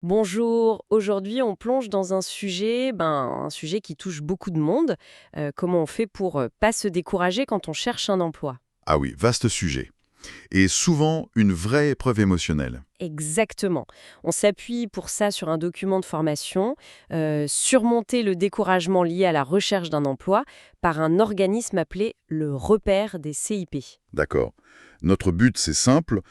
Bonjour, aujourd'hui on plonge dans un sujet qui touche beaucoup de monde. Comment on fait pour pas se décourager quand on cherche un emploi? Ah oui, vaste sujet. Et souvent une vraie épreuve émotionnelle. Exactement. On s'appuie pour ça sur un document de formation, surmonter le découragement lié à la recherche d'un emploi par un organisme appelé le repère des CIP. D'accord. Notre but, c'est simple.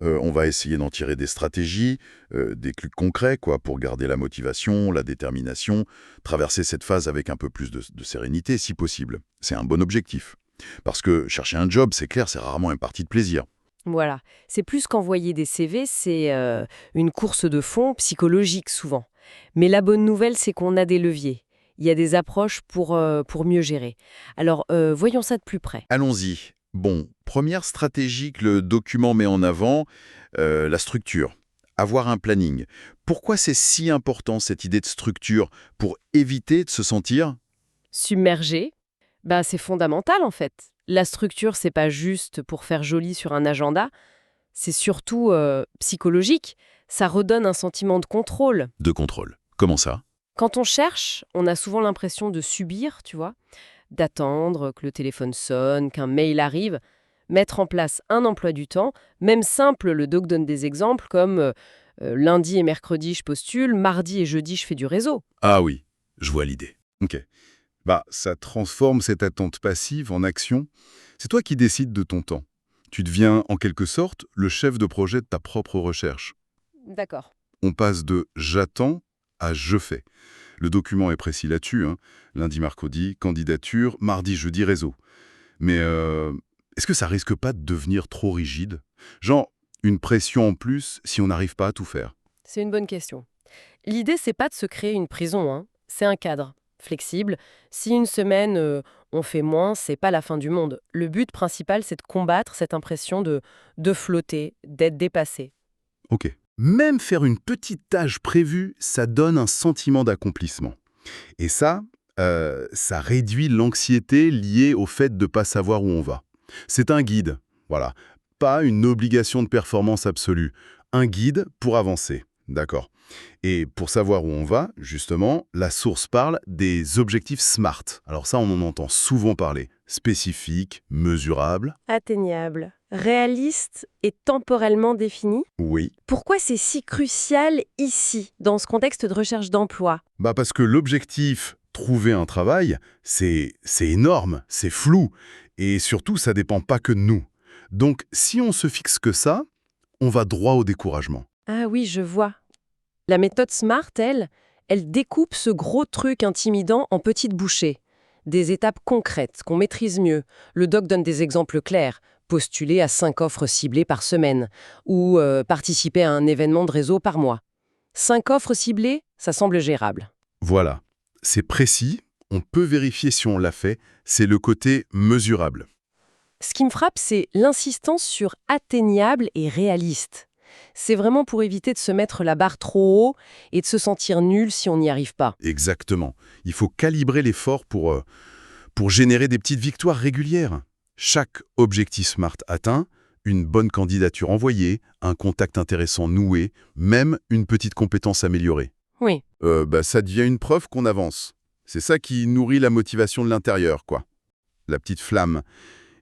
On va essayer d'en tirer des stratégies, des trucs concrets, quoi, pour garder la motivation, la détermination, traverser cette phase avec un peu plus de sérénité, si possible. C'est un bon objectif. Parce que chercher un job, c'est clair, c'est rarement une partie de plaisir. Voilà, c'est plus qu'envoyer des CV, c'est une course de fond psychologique souvent. Mais la bonne nouvelle, c'est qu'on a des leviers. Il y a des approches pour mieux gérer. Alors, voyons ça de plus près. Allons-y. Bon, première stratégie que le document met en avant, la structure. Avoir un planning. Pourquoi c'est si important cette idée de structure pour éviter de se sentir... Submerger, bah, c'est fondamental en fait. La structure, c'est pas juste pour faire joli sur un agenda, c'est surtout psychologique. Ça redonne un sentiment de contrôle. De contrôle. Comment ça? Quand on cherche, on a souvent l'impression de subir, tu vois, d'attendre que le téléphone sonne, qu'un mail arrive. Mettre en place un emploi du temps, même simple, le doc donne des exemples comme lundi et mercredi je postule, mardi et jeudi je fais du réseau. Ah oui, je vois l'idée. Ok. Bah, ça transforme cette attente passive en action. C'est toi qui décides de ton temps. Tu deviens, en quelque sorte, le chef de projet de ta propre recherche. D'accord. On passe de «j'attends» à «je fais». Le document est précis là-dessus, hein. Lundi, mercredi, candidature, mardi, jeudi, réseau. Mais est-ce que ça risque pas de devenir trop rigide? Genre, une pression en plus si on n'arrive pas à tout faire. C'est une bonne question. L'idée, c'est pas de se créer une prison, hein. C'est un cadre flexible. Si une semaine on fait moins, c'est pas la fin du monde. Le but principal, c'est de combattre cette impression de flotter, d'être dépassé. Ok. Même faire une petite tâche prévue, ça donne un sentiment d'accomplissement. Et ça réduit l'anxiété liée au fait de ne pas savoir où on va. C'est un guide, voilà. Pas une obligation de performance absolue. Un guide pour avancer, d'accord. Et pour savoir où on va, justement, la source parle des objectifs SMART. Alors ça, on en entend souvent parler. Spécifique, mesurable. Atteignable, réaliste et temporellement défini. Oui. Pourquoi c'est si crucial ici, dans ce contexte de recherche d'emploi? Bah parce que l'objectif, trouver un travail, c'est énorme, c'est flou. Et surtout, ça dépend pas que de nous. Donc, si on se fixe que ça, on va droit au découragement. Ah oui, je vois. La méthode SMART, elle découpe ce gros truc intimidant en petites bouchées. Des étapes concrètes qu'on maîtrise mieux. Le doc donne des exemples clairs. Postuler à 5 offres ciblées par semaine ou participer à un événement de réseau par mois. 5 offres ciblées, ça semble gérable. Voilà. C'est précis, on peut vérifier si on l'a fait, c'est le côté mesurable. Ce qui me frappe, c'est l'insistance sur atteignable et réaliste. C'est vraiment pour éviter de se mettre la barre trop haut et de se sentir nul si on n'y arrive pas. Exactement. Il faut calibrer l'effort pour générer des petites victoires régulières. Chaque objectif SMART atteint, une bonne candidature envoyée, un contact intéressant noué, même une petite compétence améliorée. Oui. Ça devient une preuve qu'on avance. C'est ça qui nourrit la motivation de l'intérieur, quoi. La petite flamme.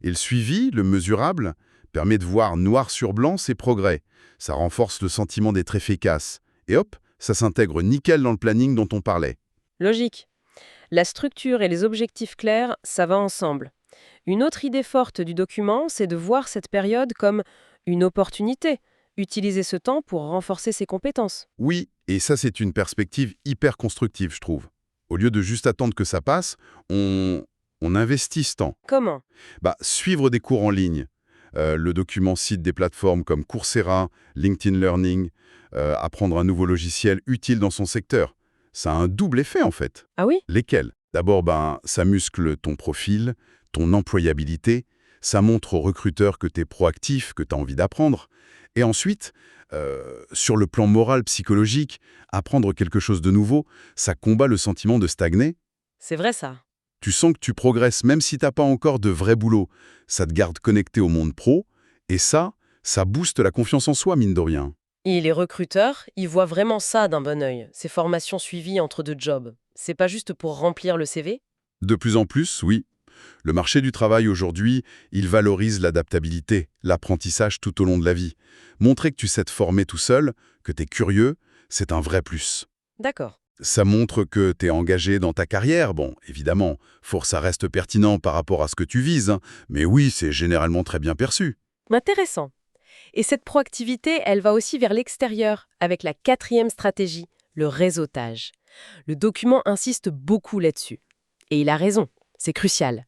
Et le suivi, le mesurable, permet de voir noir sur blanc ses progrès. Ça renforce le sentiment d'être efficace. Et hop, ça s'intègre nickel dans le planning dont on parlait. Logique. La structure et les objectifs clairs, ça va ensemble. Une autre idée forte du document, c'est de voir cette période comme une opportunité. Utiliser ce temps pour renforcer ses compétences. Oui, et ça c'est une perspective hyper constructive, je trouve. Au lieu de juste attendre que ça passe, on investit ce temps. Comment? Suivre des cours en ligne. Le document cite des plateformes comme Coursera, LinkedIn Learning, apprendre un nouveau logiciel utile dans son secteur. Ça a un double effet en fait. Ah oui? Lesquels? D'abord, ça muscle ton profil, ton employabilité, ça montre aux recruteurs que tu es proactif, que tu as envie d'apprendre. Et ensuite, sur le plan moral, psychologique, apprendre quelque chose de nouveau, ça combat le sentiment de stagner. C'est vrai ça. Tu sens que tu progresses même si t'as pas encore de vrai boulot. Ça te garde connecté au monde pro, et ça booste la confiance en soi, mine de rien. Et les recruteurs, ils voient vraiment ça d'un bon œil, ces formations suivies entre deux jobs. C'est pas juste pour remplir le CV? De plus en plus, oui. Le marché du travail aujourd'hui, il valorise l'adaptabilité, l'apprentissage tout au long de la vie. Montrer que tu sais te former tout seul, que tu es curieux, c'est un vrai plus. D'accord. Ça montre que tu es engagé dans ta carrière. Bon, évidemment, faut que ça reste pertinent par rapport à ce que tu vises, hein. Mais oui, c'est généralement très bien perçu. Intéressant. Et cette proactivité, elle va aussi vers l'extérieur, avec la 4e stratégie, le réseautage. Le document insiste beaucoup là-dessus. Et il a raison, c'est crucial.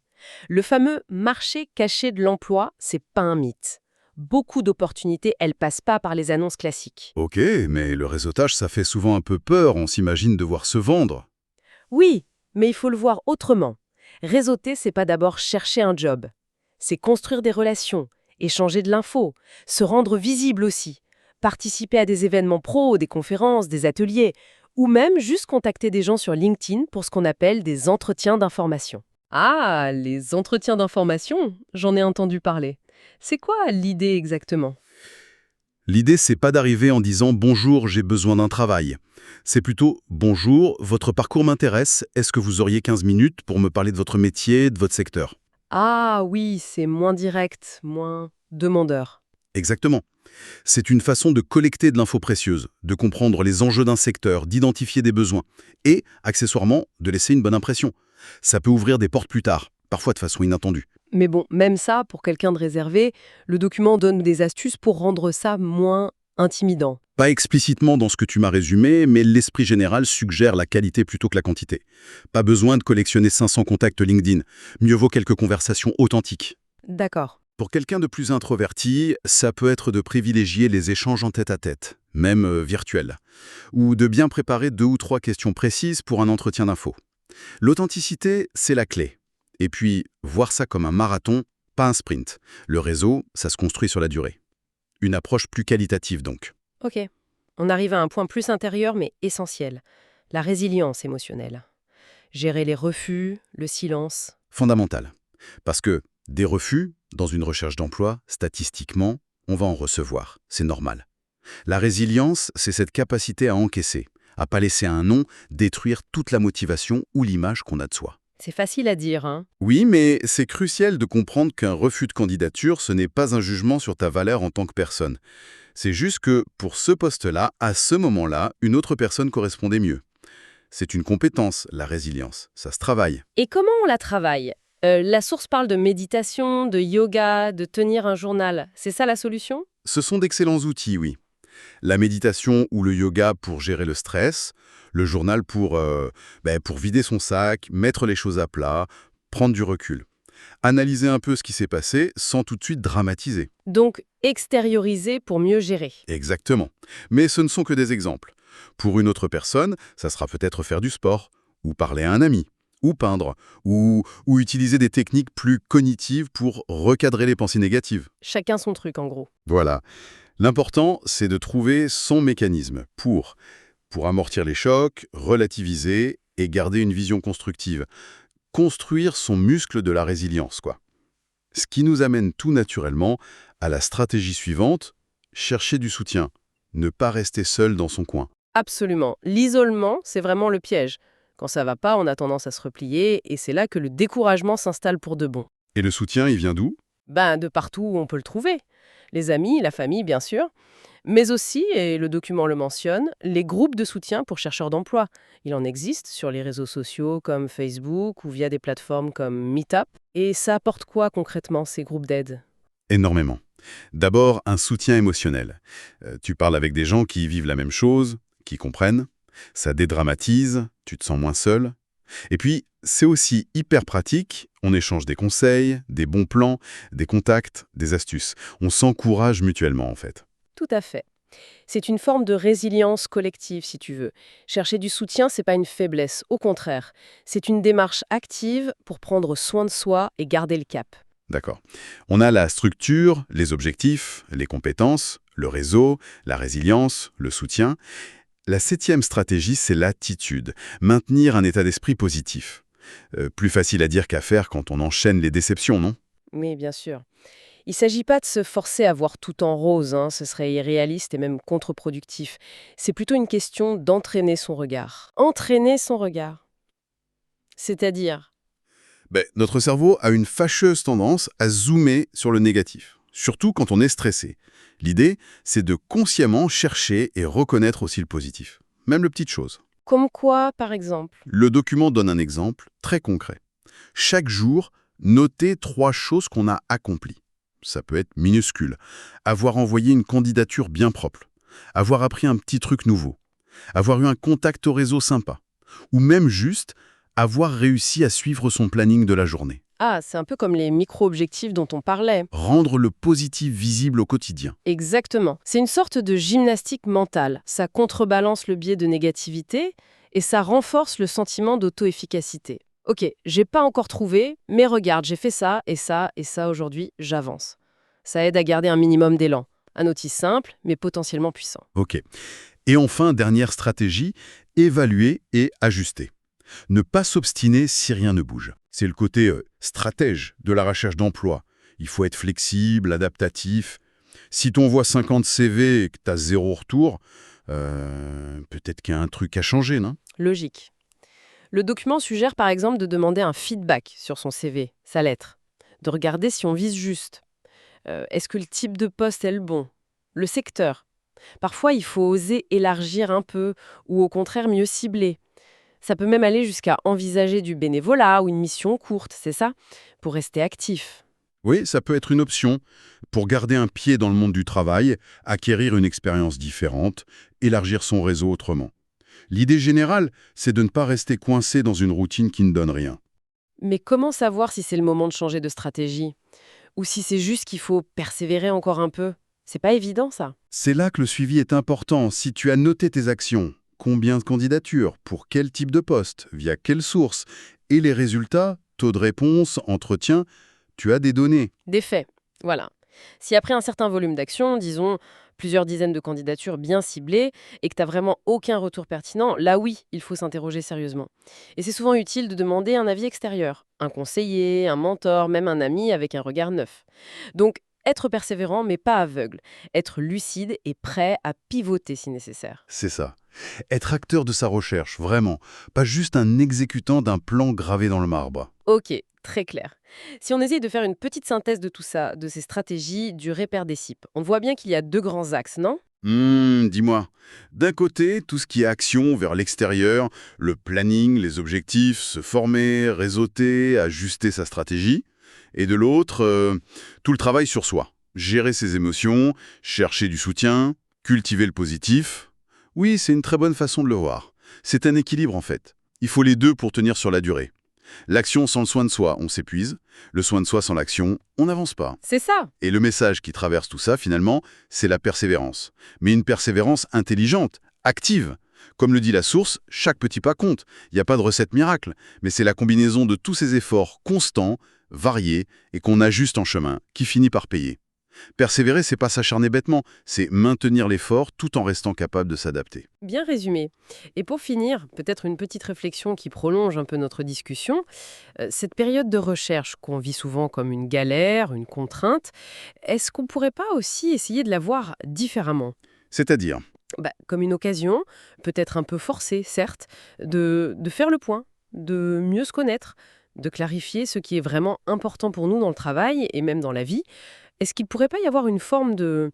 Le fameux marché caché de l'emploi, c'est pas un mythe. Beaucoup d'opportunités, elles passent pas par les annonces classiques. Ok, mais le réseautage, ça fait souvent un peu peur, on s'imagine devoir se vendre. Oui, mais il faut le voir autrement. Réseauter, c'est pas d'abord chercher un job. C'est construire des relations, échanger de l'info, se rendre visible aussi, participer à des événements pro, des conférences, des ateliers, ou même juste contacter des gens sur LinkedIn pour ce qu'on appelle des entretiens d'information. Ah, les entretiens d'information, j'en ai entendu parler. C'est quoi l'idée exactement? L'idée, c'est pas d'arriver en disant « Bonjour, j'ai besoin d'un travail ». C'est plutôt « Bonjour, votre parcours m'intéresse, est-ce que vous auriez 15 minutes pour me parler de votre métier, de votre secteur ?» Ah oui, c'est moins direct, moins demandeur. Exactement. C'est une façon de collecter de l'info précieuse, de comprendre les enjeux d'un secteur, d'identifier des besoins et, accessoirement, de laisser une bonne impression. Ça peut ouvrir des portes plus tard, parfois de façon inattendue. Mais bon, même ça, pour quelqu'un de réservé, le document donne des astuces pour rendre ça moins intimidant. Pas explicitement dans ce que tu m'as résumé, mais l'esprit général suggère la qualité plutôt que la quantité. Pas besoin de collectionner 500 contacts LinkedIn. Mieux vaut quelques conversations authentiques. D'accord. Pour quelqu'un de plus introverti, ça peut être de privilégier les échanges en tête-à-tête, même virtuels, ou de bien préparer 2 ou 3 questions précises pour un entretien d'info. L'authenticité, c'est la clé. Et puis, voir ça comme un marathon, pas un sprint. Le réseau, ça se construit sur la durée. Une approche plus qualitative donc. Ok. On arrive à un point plus intérieur mais essentiel. La résilience émotionnelle. Gérer les refus, le silence. Fondamental. Parce que des refus, dans une recherche d'emploi, statistiquement, on va en recevoir. C'est normal. La résilience, c'est cette capacité à encaisser, à pas laisser un non détruire toute la motivation ou l'image qu'on a de soi. C'est facile à dire, hein? Oui, mais c'est crucial de comprendre qu'un refus de candidature, ce n'est pas un jugement sur ta valeur en tant que personne. C'est juste que, pour ce poste-là, à ce moment-là, une autre personne correspondait mieux. C'est une compétence, la résilience. Ça se travaille. Et comment on la travaille? La source parle de méditation, de yoga, de tenir un journal. C'est ça la solution? Ce sont d'excellents outils, oui. La méditation ou le yoga pour gérer le stress, le journal pour vider son sac, mettre les choses à plat, prendre du recul. Analyser un peu ce qui s'est passé sans tout de suite dramatiser. Donc, extérioriser pour mieux gérer. Exactement. Mais ce ne sont que des exemples. Pour une autre personne, ça sera peut-être faire du sport, ou parler à un ami, ou peindre, ou utiliser des techniques plus cognitives pour recadrer les pensées négatives. Chacun son truc, en gros. Voilà. L'important, c'est de trouver son mécanisme pour amortir les chocs, relativiser et garder une vision constructive. Construire son muscle de la résilience, quoi. Ce qui nous amène tout naturellement à la stratégie suivante, chercher du soutien, ne pas rester seul dans son coin. Absolument. L'isolement, c'est vraiment le piège. Quand ça va pas, on a tendance à se replier, et c'est là que le découragement s'installe pour de bon. Et le soutien, il vient d'où? De partout où on peut le trouver. Les amis, la famille, bien sûr. Mais aussi, et le document le mentionne, les groupes de soutien pour chercheurs d'emploi. Il en existe sur les réseaux sociaux comme Facebook ou via des plateformes comme Meetup. Et ça apporte quoi concrètement, ces groupes d'aide? Énormément. D'abord, un soutien émotionnel. Tu parles avec des gens qui vivent la même chose, qui comprennent. Ça dédramatise, tu te sens moins seul. Et puis, c'est aussi hyper pratique. On échange des conseils, des bons plans, des contacts, des astuces. On s'encourage mutuellement, en fait. Tout à fait. C'est une forme de résilience collective, si tu veux. Chercher du soutien, c'est pas une faiblesse, au contraire. C'est une démarche active pour prendre soin de soi et garder le cap. D'accord. On a la structure, les objectifs, les compétences, le réseau, la résilience, le soutien. La 7e stratégie, c'est l'attitude. Maintenir un état d'esprit positif. Plus facile à dire qu'à faire quand on enchaîne les déceptions, non? Oui, bien sûr. Il ne s'agit pas de se forcer à voir tout en rose, hein, ce serait irréaliste et même contre-productif. C'est plutôt une question d'entraîner son regard. Entraîner son regard. C'est-à-dire, Notre cerveau a une fâcheuse tendance à zoomer sur le négatif, surtout quand on est stressé. L'idée, c'est de consciemment chercher et reconnaître aussi le positif, même les petites choses. comme quoi, par exemple? Le document donne un exemple très concret. Chaque jour, notez 3 choses qu'on a accomplies. Ça peut être minuscule. Avoir envoyé une candidature bien propre. Avoir appris un petit truc nouveau. Avoir eu un contact au réseau sympa. Ou même juste avoir réussi à suivre son planning de la journée. Ah, c'est un peu comme les micro-objectifs dont on parlait. Rendre le positif visible au quotidien. Exactement. C'est une sorte de gymnastique mentale. Ça contrebalance le biais de négativité et ça renforce le sentiment d'auto-efficacité. Ok, j'ai pas encore trouvé, mais regarde, j'ai fait ça et ça aujourd'hui, j'avance. Ça aide à garder un minimum d'élan. Un outil simple, mais potentiellement puissant. Ok. Et enfin, dernière stratégie, évaluer et ajuster. Ne pas s'obstiner si rien ne bouge. C'est le côté stratège de la recherche d'emploi. Il faut être flexible, adaptatif. Si tu envoies 50 CV et que tu as 0 retour, peut-être qu'il y a un truc à changer, non? Logique. Le document suggère par exemple de demander un feedback sur son CV, sa lettre. De regarder si on vise juste. Est-ce que le type de poste est le bon? Le secteur. Parfois, il faut oser élargir un peu ou au contraire mieux cibler. Ça peut même aller jusqu'à envisager du bénévolat ou une mission courte, c'est ça? Pour rester actif. Oui, ça peut être une option pour garder un pied dans le monde du travail, acquérir une expérience différente, élargir son réseau autrement. L'idée générale, c'est de ne pas rester coincé dans une routine qui ne donne rien. Mais comment savoir si c'est le moment de changer de stratégie? Ou si c'est juste qu'il faut persévérer encore un peu? C'est pas évident, ça. C'est là que le suivi est important. Si tu as noté tes actions, combien de candidatures, pour quel type de poste, via quelle source, et les résultats, taux de réponse, entretien, tu as des données. Des faits, voilà. Si après un certain volume d'actions, disons plusieurs dizaines de candidatures bien ciblées, et que tu n'as vraiment aucun retour pertinent, là oui, il faut s'interroger sérieusement. Et c'est souvent utile de demander un avis extérieur, un conseiller, un mentor, même un ami avec un regard neuf. Donc, être persévérant mais pas aveugle, être lucide et prêt à pivoter si nécessaire. C'est ça. Être acteur de sa recherche, vraiment. Pas juste un exécutant d'un plan gravé dans le marbre. Ok, très clair. Si on essaye de faire une petite synthèse de tout ça, de ces stratégies, du repère des cibles, on voit bien qu'il y a 2 grands axes, non? Dis-moi. D'un côté, tout ce qui est action vers l'extérieur, le planning, les objectifs, se former, réseauter, ajuster sa stratégie. Et de l'autre, tout le travail sur soi. Gérer ses émotions, chercher du soutien, cultiver le positif. Oui, c'est une très bonne façon de le voir. C'est un équilibre en fait. Il faut les deux pour tenir sur la durée. L'action sans le soin de soi, on s'épuise. Le soin de soi sans l'action, on n'avance pas. C'est ça. Et le message qui traverse tout ça, finalement, c'est la persévérance. Mais une persévérance intelligente, active. Comme le dit la source, chaque petit pas compte. Il n'y a pas de recette miracle, mais c'est la combinaison de tous ces efforts constants, variés, et qu'on ajuste en chemin, qui finit par payer. Persévérer, c'est pas s'acharner bêtement, c'est maintenir l'effort tout en restant capable de s'adapter. Bien résumé. Et pour finir, peut-être une petite réflexion qui prolonge un peu notre discussion. Cette période de recherche qu'on vit souvent comme une galère, une contrainte, est-ce qu'on pourrait pas aussi essayer de la voir différemment? C'est-à-dire, Comme une occasion, peut-être un peu forcée, certes, de faire le point, de mieux se connaître, de clarifier ce qui est vraiment important pour nous dans le travail et même dans la vie. Est-ce qu'il ne pourrait pas y avoir une forme de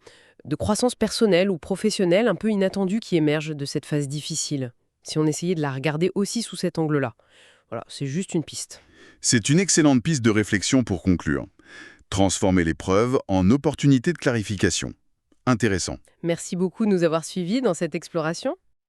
croissance personnelle ou professionnelle un peu inattendue qui émerge de cette phase difficile, si on essayait de la regarder aussi sous cet angle-là? Voilà, c'est juste une piste. c'est une excellente piste de réflexion pour conclure. Transformer l'épreuve en opportunité de clarification. Intéressant. Merci beaucoup de nous avoir suivis dans cette exploration.